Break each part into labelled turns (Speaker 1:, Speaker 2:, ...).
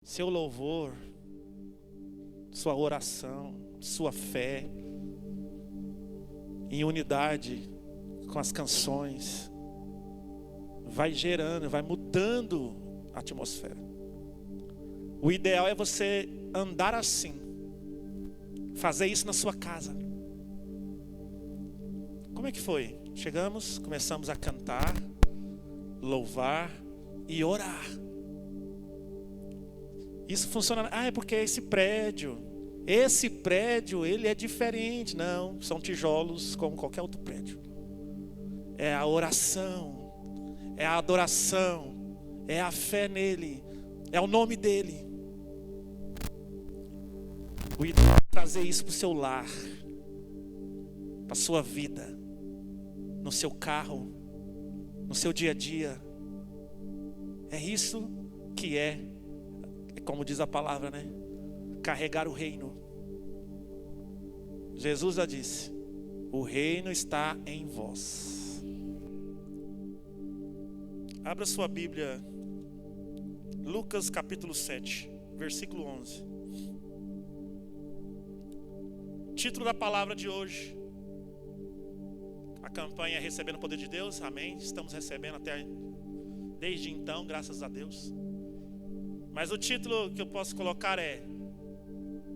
Speaker 1: seu louvor, sua oração, sua fé, em unidade com as canções, vai gerando, vai mudando a atmosfera. O ideal é você andar assim, fazer isso na sua casa. Como é que foi? Chegamos, começamos a cantar, louvar e orar. Isso funciona. É porque esse prédio, ele é diferente. Não, são tijolos como qualquer outro prédio. É a oração, é a adoração, é a fé nele, é o nome dele. O ideal é trazer isso para o seu lar, para a sua vida, no seu carro, no seu dia a dia. É isso que é como diz a palavra, né? Carregar o reino. Jesus já disse: o reino está em vós. Abra sua Bíblia, Lucas capítulo 7, versículo 11. Título da palavra de hoje. A campanha é Recebendo o Poder de Deus. Amém. Estamos recebendo desde então, graças a Deus. Mas o título que eu posso colocar é: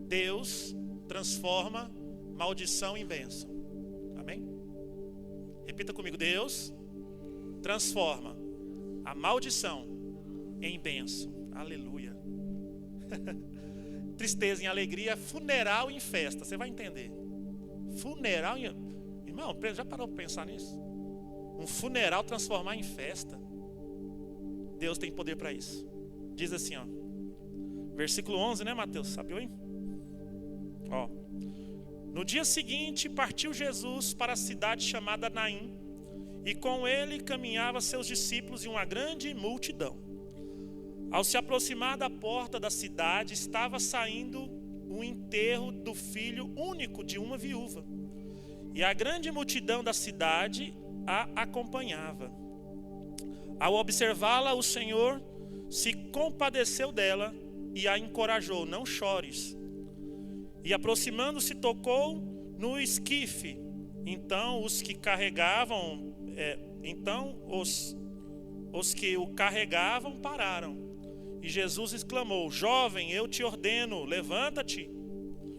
Speaker 1: Deus transforma maldição em bênção. Amém? Repita comigo: Deus transforma a maldição em bênção. Aleluia. Tristeza em alegria, funeral em festa. Você vai entender. Funeral em... Irmão, já parou para pensar nisso? Um funeral transformar em festa. Deus tem poder para isso. Diz assim, ó, versículo 11, né, Mateus? Sabe, hein? Ó. No dia seguinte partiu Jesus para a cidade chamada Naim, e com ele caminhava seus discípulos e uma grande multidão. Ao se aproximar da porta da cidade, estava saindo o enterro do filho único de uma viúva, e a grande multidão da cidade a acompanhava. Ao observá-la, o Senhor se compadeceu dela e a encorajou: não chores. E aproximando-se, tocou no esquife. Então os que o carregavam pararam. E Jesus exclamou: jovem, eu te ordeno, levanta-te.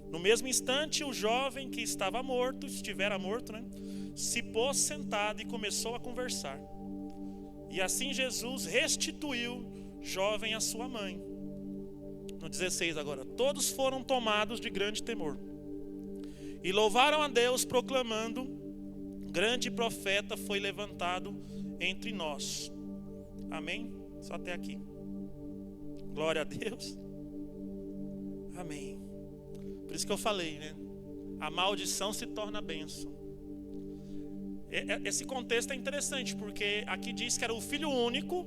Speaker 1: No mesmo instante, o jovem que estivera morto, se pôs sentado e começou a conversar. E assim Jesus restituiu jovem a sua mãe. No 16 agora. Todos foram tomados de grande temor e louvaram a Deus, proclamando: grande profeta foi levantado entre nós. Amém? Só até aqui. Glória a Deus. Amém. Por isso que eu falei, né? A maldição se torna bênção. Esse contexto é interessante, porque aqui diz que era o filho único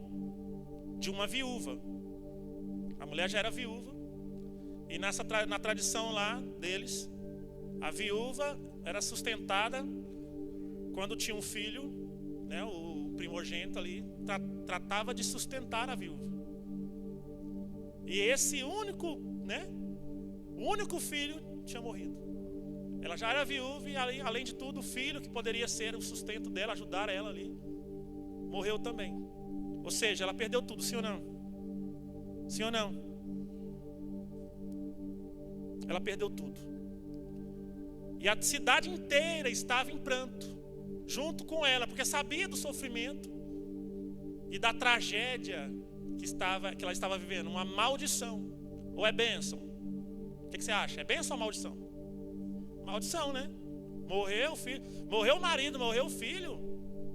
Speaker 1: de uma viúva. A mulher já era viúva. E na tradição lá deles, a viúva era sustentada quando tinha um filho, né, o primogênito ali, tratava de sustentar a viúva. E esse único, né, o único filho tinha morrido. Ela já era viúva e, além de tudo, o filho que poderia ser o sustento dela, ajudar ela ali, morreu também. Ou seja, ela perdeu tudo, sim ou não? Sim ou não? Ela perdeu tudo. E a cidade inteira estava em pranto, junto com ela, porque sabia do sofrimento e da tragédia que ela estava vivendo. Uma maldição. Ou é bênção? O que você acha? É bênção ou maldição? Maldição, né? Morreu o filho, morreu o marido, morreu o filho,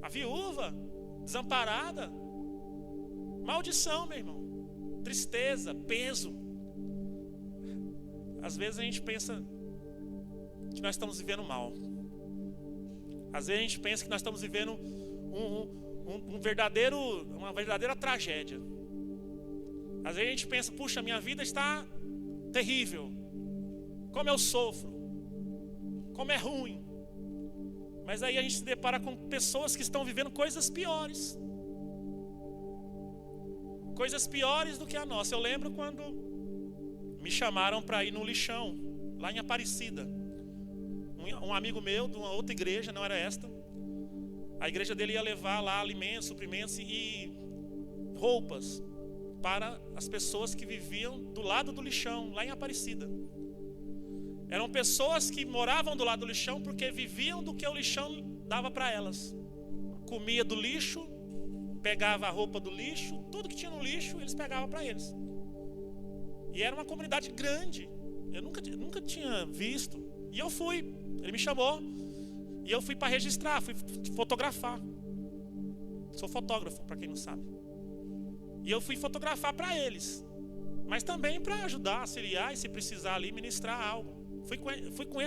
Speaker 1: a viúva, desamparada. Maldição, meu irmão. Tristeza, peso. Às vezes a gente pensa que nós estamos vivendo mal. Às vezes a gente pensa que nós estamos vivendo uma verdadeira tragédia. Às vezes a gente pensa: puxa, minha vida está terrível. Como eu sofro. Como é ruim. Mas aí a gente se depara com pessoas que estão vivendo coisas piores. coisas piores do que a nossa. Eu lembro quando me chamaram para ir no lixão, lá em Aparecida. Um amigo meu de uma outra igreja, não era esta, a igreja dele ia levar lá alimentos, suprimentos e roupas para as pessoas que viviam do lado do lixão, lá em Aparecida. Eram pessoas que moravam do lado do lixão porque viviam do que o lixão dava para elas. Comia do lixo, pegava a roupa do lixo, tudo que tinha no lixo eles pegavam para eles. E era uma comunidade grande, eu nunca tinha visto. E eu fui, ele me chamou, e eu fui para registrar, fui fotografar. Sou fotógrafo, para quem não sabe. E eu fui fotografar para eles, mas também para ajudar, auxiliar e se precisar ali ministrar algo. Fui com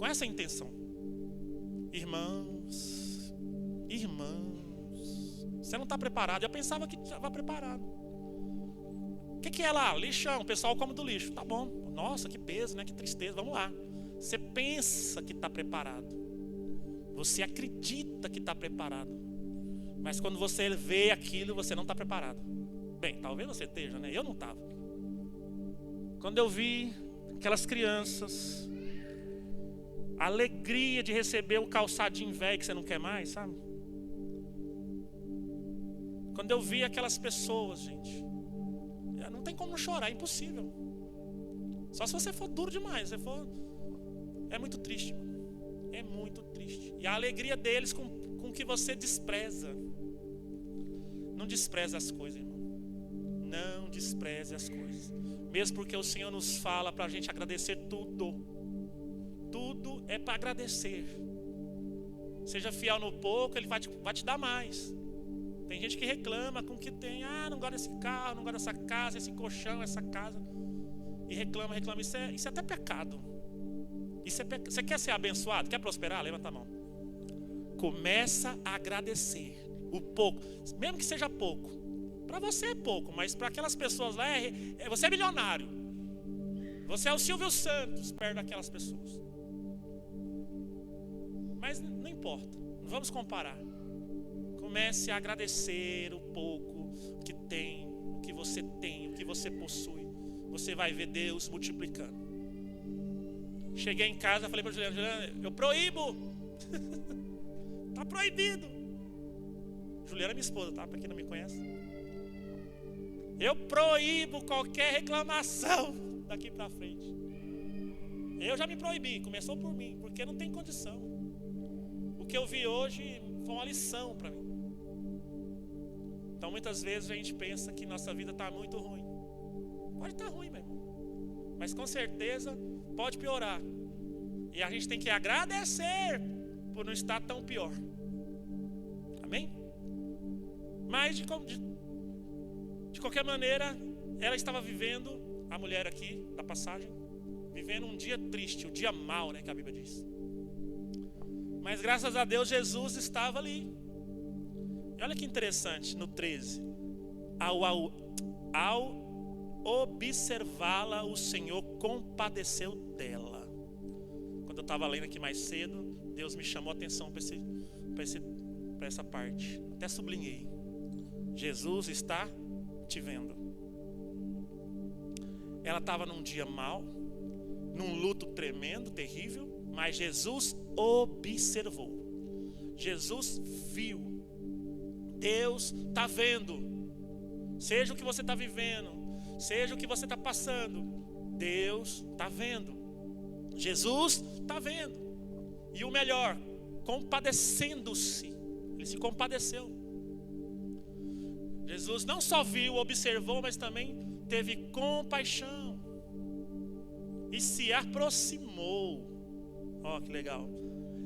Speaker 1: essa intenção. Irmãos, você não está preparado. Eu pensava que estava preparado. O que é lá? Lixão, o pessoal come do lixo. Tá bom, nossa, que peso, né? Que tristeza, vamos lá. Você pensa que está preparado, você acredita que está preparado, mas quando você vê aquilo, você não está preparado. Bem, talvez você esteja, né? Eu não estava. Quando eu vi aquelas crianças, a alegria de receber um calçadinho velho que você não quer mais, sabe? Quando eu vi aquelas pessoas, gente, não tem como não chorar, é impossível. Só se você for duro demais, é muito triste, é muito triste. E a alegria deles com que você despreza. Não despreze as coisas, irmão. Não despreze as coisas. Mesmo porque o Senhor nos fala para a gente agradecer tudo. Tudo é para agradecer. Seja fiel no pouco, Ele vai te dar mais. Tem gente que reclama com o que tem. Não gosto desse carro, não gosto dessa casa, esse colchão, essa casa. E reclama. Isso é até pecado. Você quer ser abençoado? Quer prosperar? Levanta a mão. Começa a agradecer o pouco, mesmo que seja pouco. Para você é pouco, mas para aquelas pessoas lá você é milionário. Você é o Silvio Santos perto daquelas pessoas. Mas não importa, não vamos comparar. Comece a agradecer o pouco que tem, o que você tem, o que você possui. Você vai ver Deus multiplicando. Cheguei em casa, falei para Juliana, eu proíbo. Está proibido. Juliana é minha esposa, tá? Para quem não me conhece. Eu proíbo qualquer reclamação daqui para frente. Eu já me proibi, começou por mim, porque não tem condição. O que eu vi hoje foi uma lição para mim. Então muitas vezes a gente pensa que nossa vida está muito ruim. Pode estar ruim, meu irmão, mas com certeza pode piorar. E a gente tem que agradecer por não estar tão pior. Amém? Mas de qualquer maneira, ela estava vivendo, a mulher aqui da passagem, vivendo um dia triste, um dia mau, né, que a Bíblia diz. Mas graças a Deus Jesus estava ali. E olha que interessante, no 13. Ao observá-la, o Senhor compadeceu dela. Quando eu estava lendo aqui mais cedo, Deus me chamou a atenção para essa parte. Até sublinhei. Jesus está te vendo. Ela estava num dia mau, num luto tremendo, terrível, mas Jesus observou. Jesus viu. Deus está vendo. Seja o que você está vivendo, seja o que você está passando, Deus está vendo. Jesus está vendo. E o melhor, compadecendo-se. Ele se compadeceu. Jesus não só viu, observou, mas também teve compaixão e se aproximou. Ó, que legal.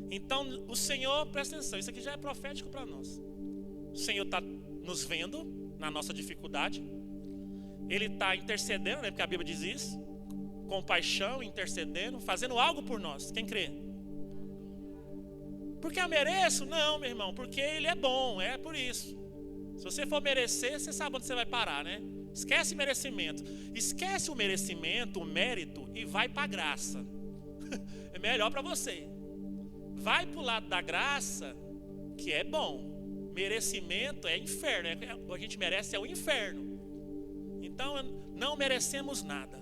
Speaker 1: Então o Senhor, presta atenção, isso aqui já é profético para nós. O Senhor está nos vendo na nossa dificuldade. Ele está intercedendo, né, porque a Bíblia diz isso. Compaixão, intercedendo, fazendo algo por nós. Quem crê? Porque eu mereço? Não, meu irmão, porque Ele é bom, é por isso. Se você for merecer, você sabe onde você vai parar, né? Esquece merecimento. Esquece o merecimento, o mérito e vai para a graça. É melhor para você. Vai para o lado da graça, que é bom. Merecimento é inferno. A gente merece o inferno. Então não merecemos nada.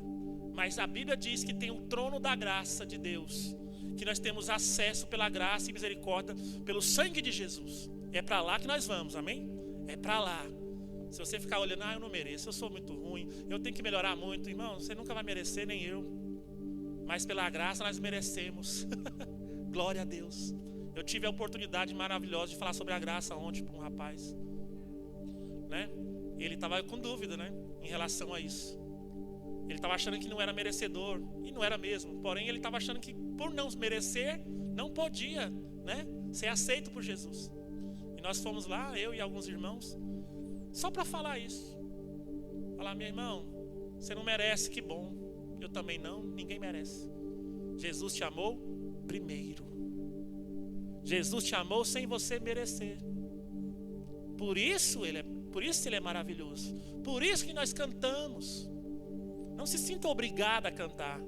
Speaker 1: Mas a Bíblia diz que tem o trono da graça de Deus, que nós temos acesso pela graça e misericórdia, pelo sangue de Jesus. É para lá que nós vamos, amém? É para lá. Se você ficar olhando, eu não mereço, eu sou muito ruim, eu tenho que melhorar muito, irmão, você nunca vai merecer, nem eu. Mas pela graça nós merecemos. Glória a Deus. Eu tive a oportunidade maravilhosa de falar sobre a graça ontem para um rapaz, né? Ele estava com dúvida, né, em relação a isso. Ele estava achando que não era merecedor, e não era mesmo. Porém, ele estava achando que por não merecer, não podia, né, ser aceito por Jesus. E nós fomos lá, eu e alguns irmãos, só para falar isso. Falar, meu irmão, você não merece, que bom. Eu também não, ninguém merece. Jesus te amou primeiro. Jesus te amou sem você merecer. Por isso ele é maravilhoso. Por isso que nós cantamos. Não se sinta obrigado a cantar.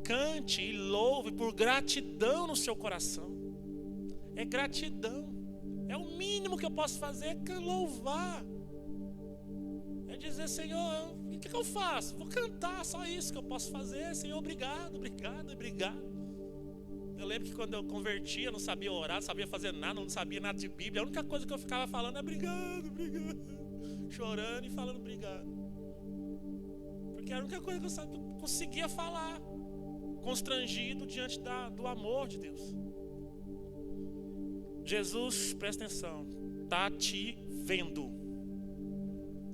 Speaker 1: Cante e louve por gratidão no seu coração. É gratidão. É o mínimo que eu posso fazer, é louvar. É dizer, Senhor, o que eu faço? Vou cantar, só isso que eu posso fazer. Senhor, obrigado, obrigado, obrigado. Eu lembro que quando eu convertia, não sabia orar, não sabia fazer nada, não sabia nada de Bíblia. A única coisa que eu ficava falando é obrigado, obrigado. Chorando e falando obrigado. Porque era a única coisa que eu conseguia falar, constrangido diante do amor de Deus. Jesus, presta atenção, está te vendo,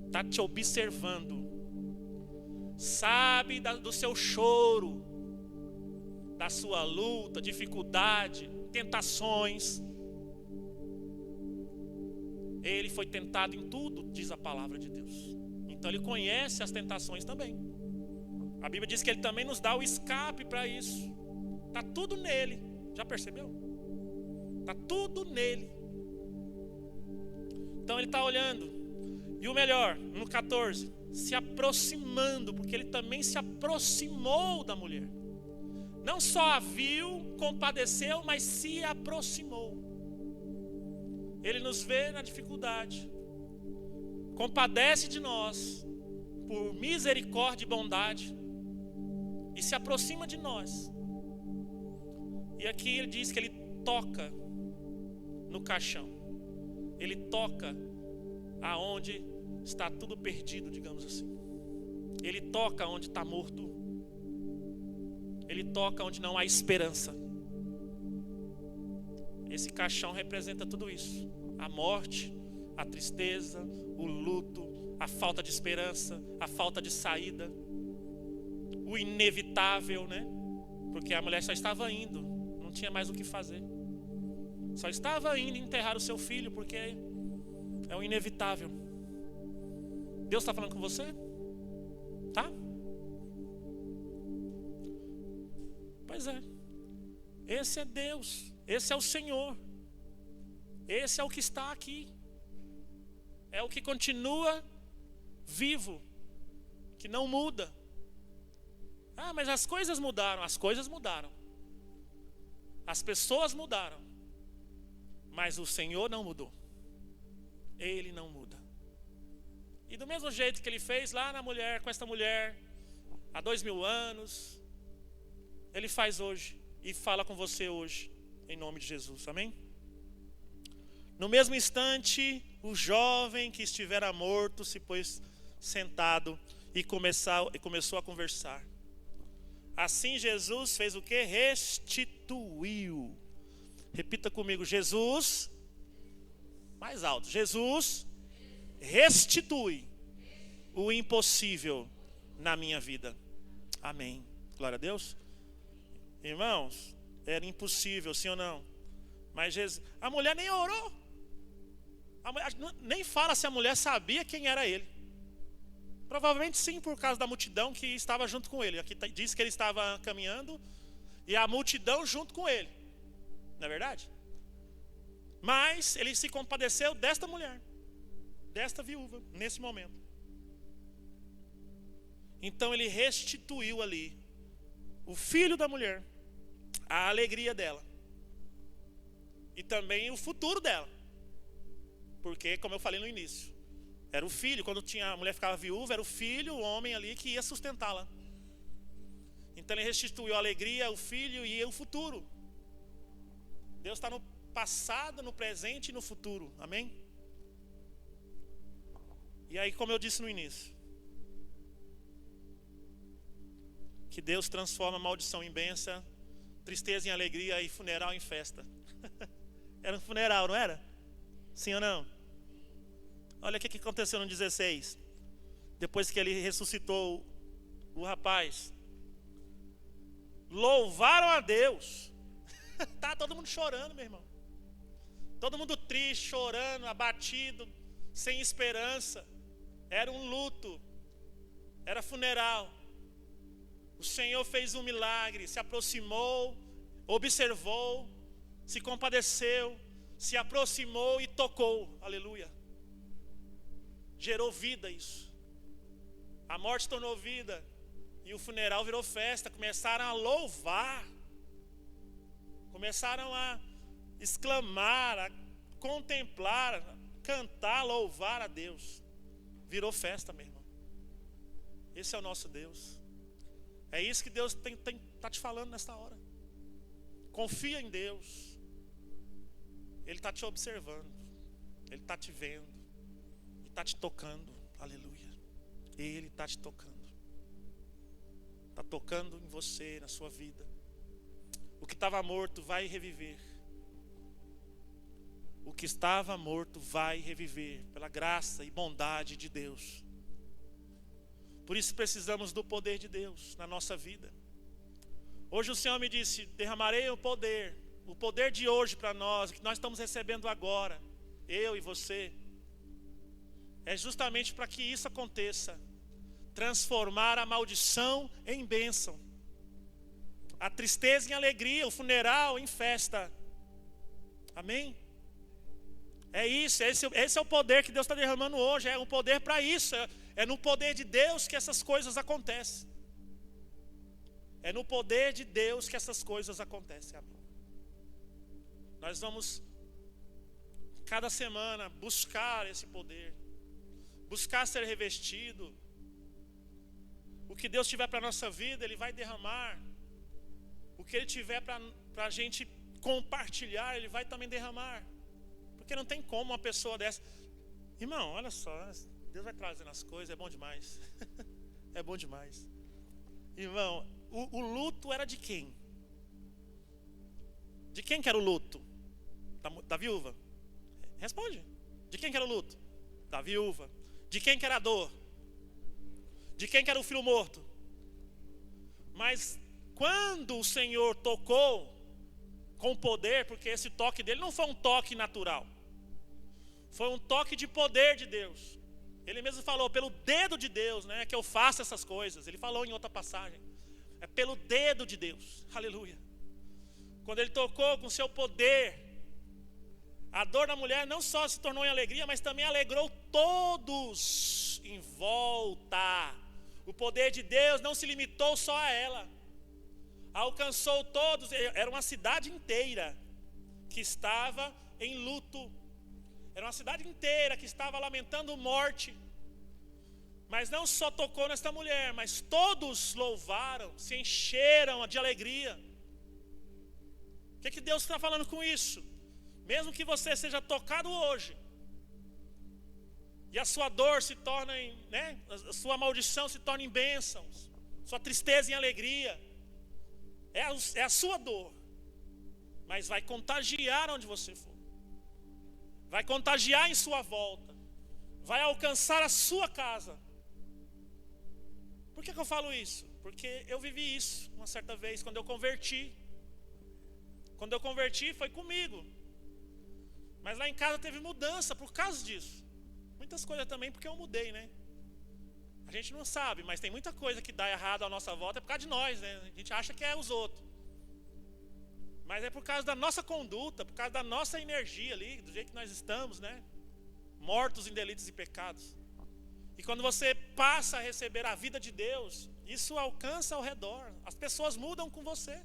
Speaker 1: está te observando, sabe do seu choro, da sua luta, dificuldade, tentações. Ele foi tentado em tudo, diz a palavra de Deus. Então ele conhece as tentações também. A Bíblia diz que ele também nos dá o escape para isso. Está tudo nele. Já percebeu? Está tudo nele. Então ele está olhando. E o melhor, no 14, se aproximando, porque ele também se aproximou da mulher. Não só a viu, compadeceu, mas se aproximou. Ele nos vê na dificuldade, compadece de nós por misericórdia e bondade e se aproxima de nós. E aqui ele diz que ele toca no caixão. Ele toca aonde está tudo perdido, digamos assim. Ele toca onde está morto. Ele toca onde não há esperança. Esse caixão representa tudo isso: a morte, a tristeza, o luto, a falta de esperança, a falta de saída, o inevitável, né? Porque a mulher só estava indo, não tinha mais o que fazer. Só estava indo enterrar o seu filho, porque é o inevitável. Deus está falando com você? Tá? Pois é. Esse é Deus. Esse é o Senhor. Esse é o que está aqui. É o que continua vivo, que não muda. Ah, mas as coisas mudaram. As coisas mudaram. As pessoas mudaram. Mas o Senhor não mudou. Ele não muda. E do mesmo jeito que ele fez lá na mulher, com esta mulher, há 2000 anos, ele faz hoje e fala com você hoje, em nome de Jesus, amém? No mesmo instante, o jovem que estivera morto se pôs sentado e começou a conversar. Assim Jesus fez o que? Restituiu. Repita comigo: Jesus, mais alto, Jesus restitui o impossível na minha vida. Amém. Glória a Deus. Irmãos, era impossível, sim ou não? Mas Jesus, a mulher nem orou. Nem fala se a mulher sabia quem era ele. Provavelmente sim, por causa da multidão que estava junto com ele. Aqui diz que ele estava caminhando e a multidão junto com ele. Não é verdade? Mas ele se compadeceu desta mulher, desta viúva, nesse momento. Então ele restituiu ali o filho da mulher, a alegria dela e também o futuro dela. Porque, como eu falei no início, era o filho, quando a mulher ficava viúva, era o filho, o homem ali que ia sustentá-la. Então ele restituiu a alegria, o filho e o futuro. Deus está no passado, no presente e no futuro. Amém? E aí, como eu disse no início, que Deus transforma maldição em bênção, tristeza em alegria e funeral em festa. Era um funeral, não era? Sim ou não? Olha o que aconteceu no 16. Depois que ele ressuscitou o rapaz. Louvaram a Deus. Tá todo mundo chorando, meu irmão. Todo mundo triste, chorando, abatido, sem esperança. Era um luto. Era funeral. O Senhor fez um milagre, se aproximou, observou, se compadeceu, se aproximou e tocou. Aleluia. Gerou vida isso. A morte tornou vida. E o funeral virou festa. Começaram a louvar. Começaram a exclamar, a contemplar, a cantar, louvar a Deus. Virou festa, meu irmão. Esse é o nosso Deus. É isso que Deus está te falando nesta hora. Confia em Deus. Ele está te observando. Ele está te vendo. Ele está te tocando. Aleluia. Ele está te tocando. Está tocando em você, na sua vida. O que estava morto vai reviver. O que estava morto vai reviver. Pela graça e bondade de Deus. Por isso precisamos do poder de Deus na nossa vida. Hoje o Senhor me disse: derramarei o poder de hoje para nós, que nós estamos recebendo agora, eu e você, é justamente para que isso aconteça. Transformar a maldição em bênção, a tristeza em alegria, o funeral em festa. Amém? É isso, esse é o poder que Deus está derramando hoje. É um poder para isso. É no poder de Deus que essas coisas acontecem. É no poder de Deus que essas coisas acontecem. Amém? Nós vamos, cada semana, buscar esse poder. Buscar ser revestido. O que Deus tiver para a nossa vida, Ele vai derramar. O que Ele tiver para a gente compartilhar, Ele vai também derramar. Porque não tem como uma pessoa dessa... Irmão, olha só, Deus vai trazendo as coisas, é bom demais. É bom demais. Irmão, o luto era de quem? De quem que era o luto? Da viúva? Responde. De quem que era o luto? Da viúva. De quem que era a dor? De quem que era o filho morto? Mas quando o Senhor tocou com poder, porque esse toque dele não foi um toque natural, foi um toque de poder de Deus. Ele mesmo falou: pelo dedo de Deus, né, que eu faço essas coisas. Ele falou em outra passagem: é pelo dedo de Deus. Aleluia. Quando ele tocou com seu poder, a dor da mulher não só se tornou em alegria, mas também alegrou todos em volta. O poder de Deus não se limitou só a ela, alcançou todos. Era uma cidade inteira que estava em luto. Era uma cidade inteira que estava lamentando morte. Mas não só tocou nesta mulher, mas todos louvaram, se encheram de alegria. O que Deus está falando com isso? Mesmo que você seja tocado hoje, e a sua dor se torne, a sua maldição se torne em bênçãos, sua tristeza em alegria, é a sua dor, mas vai contagiar onde você for, vai contagiar em sua volta, vai alcançar a sua casa. Por que eu falo isso? Porque eu vivi isso uma certa vez, quando eu converti. Quando eu converti foi comigo, mas lá em casa teve mudança por causa disso. Muitas coisas também porque eu mudei, né? A gente não sabe, mas tem muita coisa que dá errado à nossa volta é por causa de nós, né? A gente acha que é os outros, mas é por causa da nossa conduta, por causa da nossa energia ali, do jeito que nós estamos, né? Mortos em delitos e pecados. E quando você passa a receber a vida de Deus, isso alcança ao redor. As pessoas mudam com você,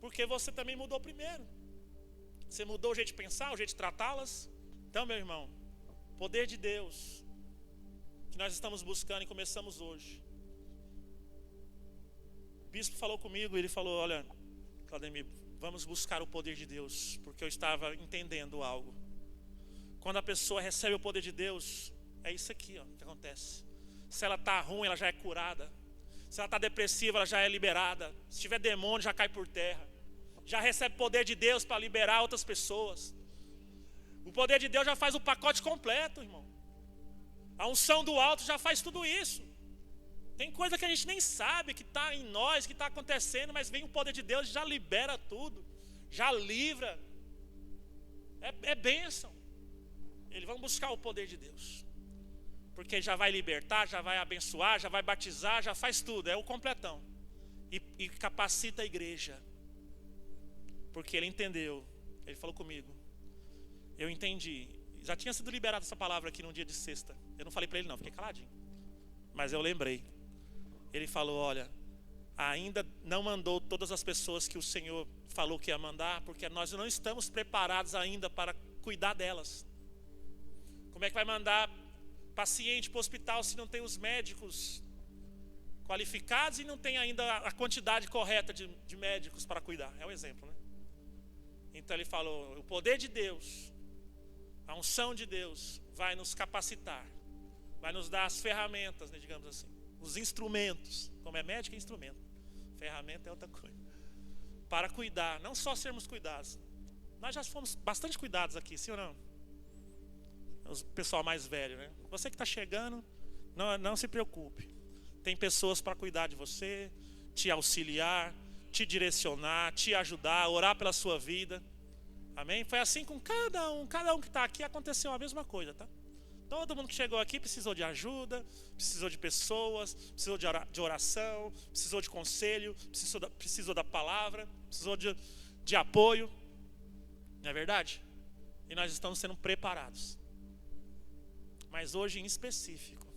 Speaker 1: porque você também mudou primeiro. Você mudou o jeito de pensar, o jeito de tratá-las, Então, meu irmão, poder de Deus que nós estamos buscando e começamos hoje. O bispo falou comigo, ele falou: olha, Claudemir, vamos buscar o poder de Deus, porque eu estava entendendo algo. Quando a pessoa recebe o poder de Deus, é isso aqui, ó, que acontece. Se ela está ruim, ela já é curada. Se ela está depressiva, ela já é liberada. Se tiver demônio, já cai por terra. Já recebe poder de Deus para liberar outras pessoas. O poder de Deus já faz o pacote completo, irmão. A unção do alto já faz tudo isso. Tem coisa que a gente nem sabe que está em nós, que está acontecendo, mas vem o poder de Deus e já libera tudo, já livra. É bênção. Eles vão buscar o poder de Deus, porque já vai libertar, já vai abençoar, já vai batizar, já faz tudo, é o completão. E capacita a igreja, porque ele entendeu, ele falou comigo, eu entendi. Já tinha sido liberada essa palavra aqui num dia de sexta. Eu não falei para ele não, fiquei caladinho. Mas eu lembrei. Ele falou: olha, ainda não mandou todas as pessoas que o Senhor falou que ia mandar, porque nós não estamos preparados ainda para cuidar delas. Como é que vai mandar paciente para o hospital se não tem os médicos qualificados e não tem ainda a quantidade correta de médicos para cuidar? É um exemplo, né? Então ele falou: o poder de Deus, a unção de Deus vai nos capacitar, vai nos dar as ferramentas, né, digamos assim, os instrumentos. Como é médico, é instrumento, ferramenta é outra coisa, para cuidar, não só sermos cuidados. Nós já fomos bastante cuidados aqui, sim ou não? O pessoal mais velho, né? Você que está chegando, não se preocupe. Tem pessoas para cuidar de você, te auxiliar, te direcionar, te ajudar, orar pela sua vida. Amém? Foi assim com cada um que está aqui, aconteceu a mesma coisa, tá? Todo mundo que chegou aqui precisou de ajuda, precisou de pessoas, precisou de oração, precisou de conselho, precisou da palavra, precisou de apoio. Não é verdade? E nós estamos sendo preparados. Mas hoje em específico,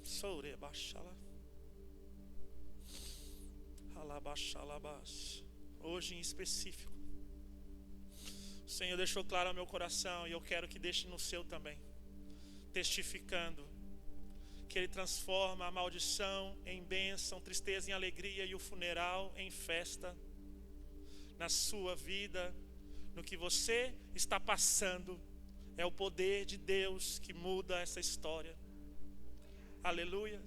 Speaker 1: hoje em específico, o Senhor deixou claro ao meu coração, e eu quero que deixe no seu também, testificando que Ele transforma a maldição em bênção, tristeza em alegria e o funeral em festa na sua vida, no que você está passando. É o poder de Deus que muda essa história. Aleluia.